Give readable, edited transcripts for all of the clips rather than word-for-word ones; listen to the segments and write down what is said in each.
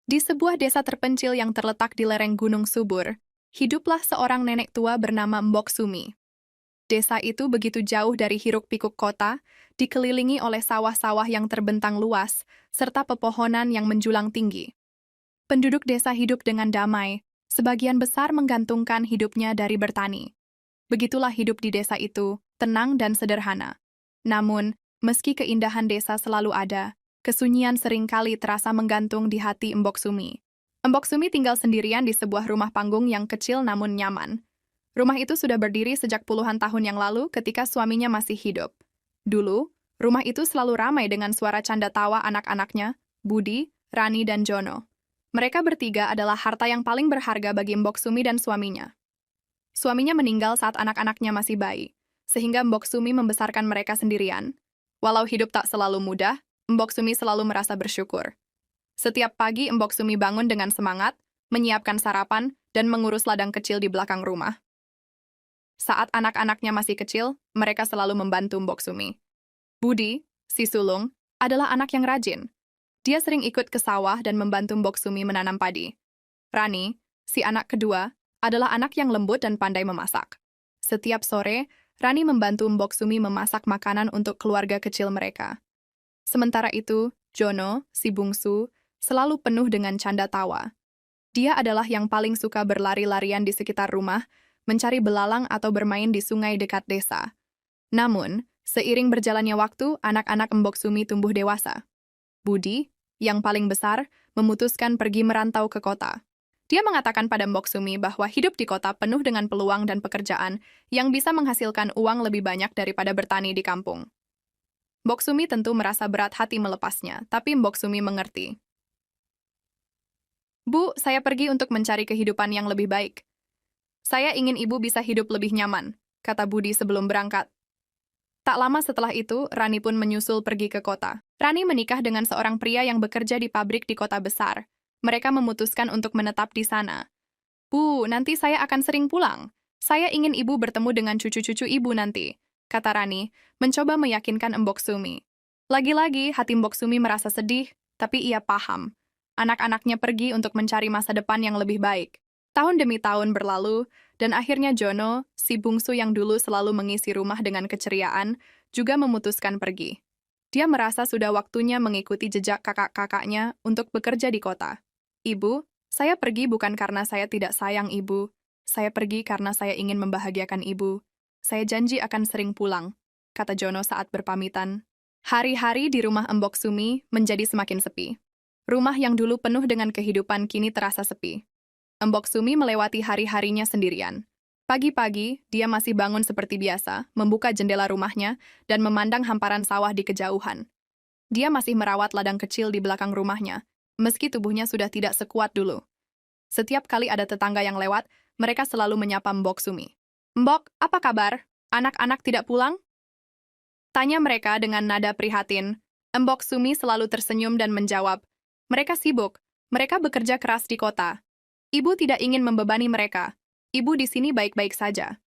Di sebuah desa terpencil yang terletak di lereng Gunung Subur, hiduplah seorang nenek tua bernama Mbok Sumi. Desa itu begitu jauh dari hiruk-pikuk kota, dikelilingi oleh sawah-sawah yang terbentang luas, serta pepohonan yang menjulang tinggi. Penduduk desa hidup dengan damai, sebagian besar menggantungkan hidupnya dari bertani. Begitulah hidup di desa itu, tenang dan sederhana. Namun, meski keindahan desa selalu ada, kesunyian seringkali terasa menggantung di hati Mbok Sumi. Mbok Sumi tinggal sendirian di sebuah rumah panggung yang kecil namun nyaman. Rumah itu sudah berdiri sejak puluhan tahun yang lalu ketika suaminya masih hidup. Dulu, rumah itu selalu ramai dengan suara canda tawa anak-anaknya, Budi, Rani, dan Jono. Mereka bertiga adalah harta yang paling berharga bagi Mbok Sumi dan suaminya. Suaminya meninggal saat anak-anaknya masih bayi, sehingga Mbok Sumi membesarkan mereka sendirian. Walau hidup tak selalu mudah, Mbok Sumi selalu merasa bersyukur. Setiap pagi Mbok Sumi bangun dengan semangat, menyiapkan sarapan, dan mengurus ladang kecil di belakang rumah. Saat anak-anaknya masih kecil, mereka selalu membantu Mbok Sumi. Budi, si sulung, adalah anak yang rajin. Dia sering ikut ke sawah dan membantu Mbok Sumi menanam padi. Rani, si anak kedua, adalah anak yang lembut dan pandai memasak. Setiap sore, Rani membantu Mbok Sumi memasak makanan untuk keluarga kecil mereka. Sementara itu, Jono, si bungsu, selalu penuh dengan canda tawa. Dia adalah yang paling suka berlari-larian di sekitar rumah, mencari belalang atau bermain di sungai dekat desa. Namun, seiring berjalannya waktu, anak-anak Mbok Sumi tumbuh dewasa. Budi, yang paling besar, memutuskan pergi merantau ke kota. Dia mengatakan pada Mbok Sumi bahwa hidup di kota penuh dengan peluang dan pekerjaan yang bisa menghasilkan uang lebih banyak daripada bertani di kampung. Mbok Sumi tentu merasa berat hati melepasnya, tapi Mbok Sumi mengerti. Bu, saya pergi untuk mencari kehidupan yang lebih baik. Saya ingin ibu bisa hidup lebih nyaman, kata Budi sebelum berangkat. Tak lama setelah itu, Rani pun menyusul pergi ke kota. Rani menikah dengan seorang pria yang bekerja di pabrik di kota besar. Mereka memutuskan untuk menetap di sana. Bu, nanti saya akan sering pulang. Saya ingin ibu bertemu dengan cucu-cucu ibu nanti, kata Rani, mencoba meyakinkan Mbok Sumi. Lagi-lagi, hati Mbok Sumi merasa sedih, tapi ia paham. Anak-anaknya pergi untuk mencari masa depan yang lebih baik. Tahun demi tahun berlalu, dan akhirnya Jono, si bungsu yang dulu selalu mengisi rumah dengan keceriaan, juga memutuskan pergi. Dia merasa sudah waktunya mengikuti jejak kakak-kakaknya untuk bekerja di kota. Ibu, saya pergi bukan karena saya tidak sayang ibu. Saya pergi karena saya ingin membahagiakan ibu. Saya janji akan sering pulang, kata Jono saat berpamitan. Hari-hari di rumah Mbok Sumi menjadi semakin sepi. Rumah yang dulu penuh dengan kehidupan kini terasa sepi. Mbok Sumi melewati hari-harinya sendirian. Pagi-pagi, dia masih bangun seperti biasa, membuka jendela rumahnya, dan memandang hamparan sawah di kejauhan. Dia masih merawat ladang kecil di belakang rumahnya, meski tubuhnya sudah tidak sekuat dulu. Setiap kali ada tetangga yang lewat, mereka selalu menyapa Mbok Sumi. Mbok, apa kabar? Anak-anak tidak pulang? Tanya mereka dengan nada prihatin. Mbok Sumi selalu tersenyum dan menjawab, mereka sibuk, mereka bekerja keras di kota. Ibu tidak ingin membebani mereka. Ibu di sini baik-baik saja.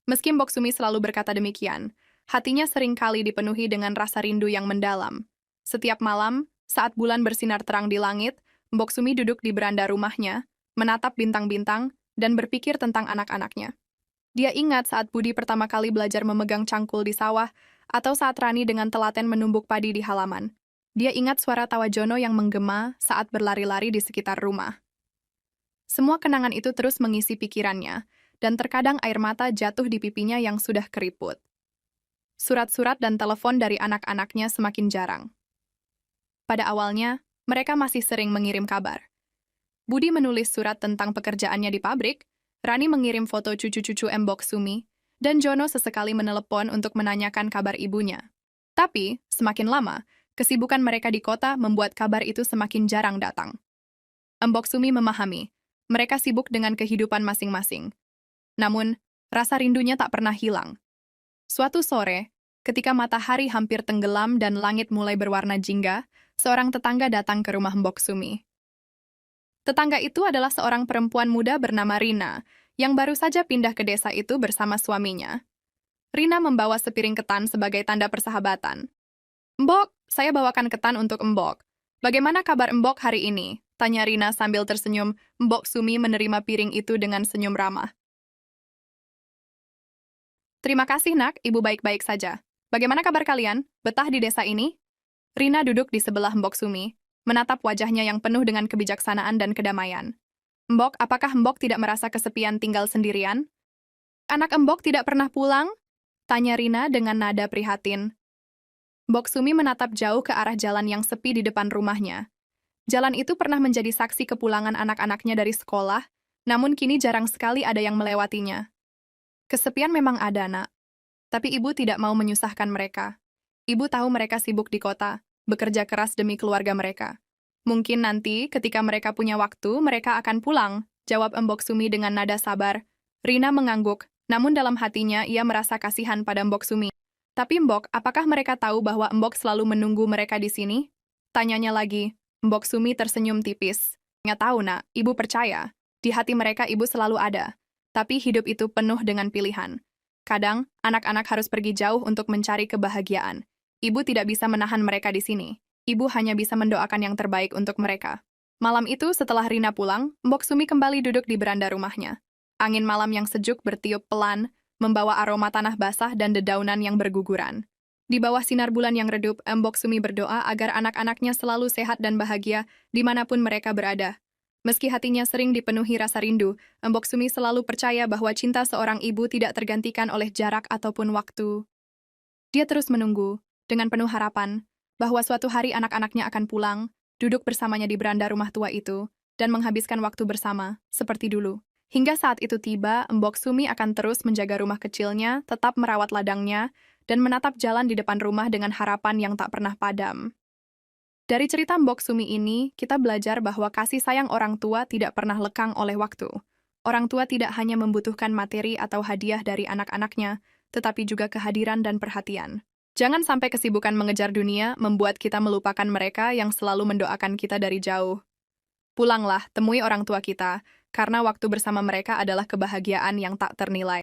Meski Mbok Sumi selalu berkata demikian, hatinya seringkali dipenuhi dengan rasa rindu yang mendalam. Setiap malam, saat bulan bersinar terang di langit, Mbok Sumi duduk di beranda rumahnya, menatap bintang-bintang, dan berpikir tentang anak-anaknya. Dia ingat saat Budi pertama kali belajar memegang cangkul di sawah, atau saat Rani dengan telaten menumbuk padi di halaman. Dia ingat suara tawa Jono yang menggema saat berlari-lari di sekitar rumah. Semua kenangan itu terus mengisi pikirannya, dan terkadang air mata jatuh di pipinya yang sudah keriput. Surat-surat dan telepon dari anak-anaknya semakin jarang. Pada awalnya, mereka masih sering mengirim kabar. Budi menulis surat tentang pekerjaannya di pabrik, Rani mengirim foto cucu-cucu Mbok Sumi, dan Jono sesekali menelepon untuk menanyakan kabar ibunya. Tapi, semakin lama, kesibukan mereka di kota membuat kabar itu semakin jarang datang. Mbok Sumi memahami, mereka sibuk dengan kehidupan masing-masing. Namun, rasa rindunya tak pernah hilang. Suatu sore, ketika matahari hampir tenggelam dan langit mulai berwarna jingga, seorang tetangga datang ke rumah Mbok Sumi. Tetangga itu adalah seorang perempuan muda bernama Rina, yang baru saja pindah ke desa itu bersama suaminya. Rina membawa sepiring ketan sebagai tanda persahabatan. Mbok, saya bawakan ketan untuk Mbok. Bagaimana kabar Mbok hari ini? Tanya Rina sambil tersenyum. Mbok Sumi menerima piring itu dengan senyum ramah. Terima kasih nak, ibu baik-baik saja. Bagaimana kabar kalian? Betah di desa ini? Rina duduk di sebelah Mbok Sumi, menatap wajahnya yang penuh dengan kebijaksanaan dan kedamaian. Mbok, apakah Mbok tidak merasa kesepian tinggal sendirian? Anak Mbok tidak pernah pulang? Tanya Rina dengan nada prihatin. Mbok Sumi menatap jauh ke arah jalan yang sepi di depan rumahnya. Jalan itu pernah menjadi saksi kepulangan anak-anaknya dari sekolah, namun kini jarang sekali ada yang melewatinya. Kesepian memang ada, nak. Tapi ibu tidak mau menyusahkan mereka. Ibu tahu mereka sibuk di kota, bekerja keras demi keluarga mereka. Mungkin nanti, ketika mereka punya waktu, mereka akan pulang, jawab Mbok Sumi dengan nada sabar. Rina mengangguk, namun dalam hatinya ia merasa kasihan pada Mbok Sumi. Tapi Mbok, apakah mereka tahu bahwa Mbok selalu menunggu mereka di sini? Tanyanya lagi. Mbok Sumi tersenyum tipis. Nggak tahu, nak, ibu percaya. Di hati mereka ibu selalu ada. Tapi hidup itu penuh dengan pilihan. Kadang, anak-anak harus pergi jauh untuk mencari kebahagiaan. Ibu tidak bisa menahan mereka di sini. Ibu hanya bisa mendoakan yang terbaik untuk mereka. Malam itu, setelah Rina pulang, Mbok Sumi kembali duduk di beranda rumahnya. Angin malam yang sejuk bertiup pelan, membawa aroma tanah basah dan dedaunan yang berguguran. Di bawah sinar bulan yang redup, Mbok Sumi berdoa agar anak-anaknya selalu sehat dan bahagia dimanapun mereka berada. Meski hatinya sering dipenuhi rasa rindu, Mbok Sumi selalu percaya bahwa cinta seorang ibu tidak tergantikan oleh jarak ataupun waktu. Dia terus menunggu, dengan penuh harapan, bahwa suatu hari anak-anaknya akan pulang, duduk bersamanya di beranda rumah tua itu, dan menghabiskan waktu bersama, seperti dulu. Hingga saat itu tiba, Mbok Sumi akan terus menjaga rumah kecilnya, tetap merawat ladangnya, dan menatap jalan di depan rumah dengan harapan yang tak pernah padam. Dari cerita Mbok Sumi ini, kita belajar bahwa kasih sayang orang tua tidak pernah lekang oleh waktu. Orang tua tidak hanya membutuhkan materi atau hadiah dari anak-anaknya, tetapi juga kehadiran dan perhatian. Jangan sampai kesibukan mengejar dunia membuat kita melupakan mereka yang selalu mendoakan kita dari jauh. Pulanglah, temui orang tua kita, karena waktu bersama mereka adalah kebahagiaan yang tak ternilai.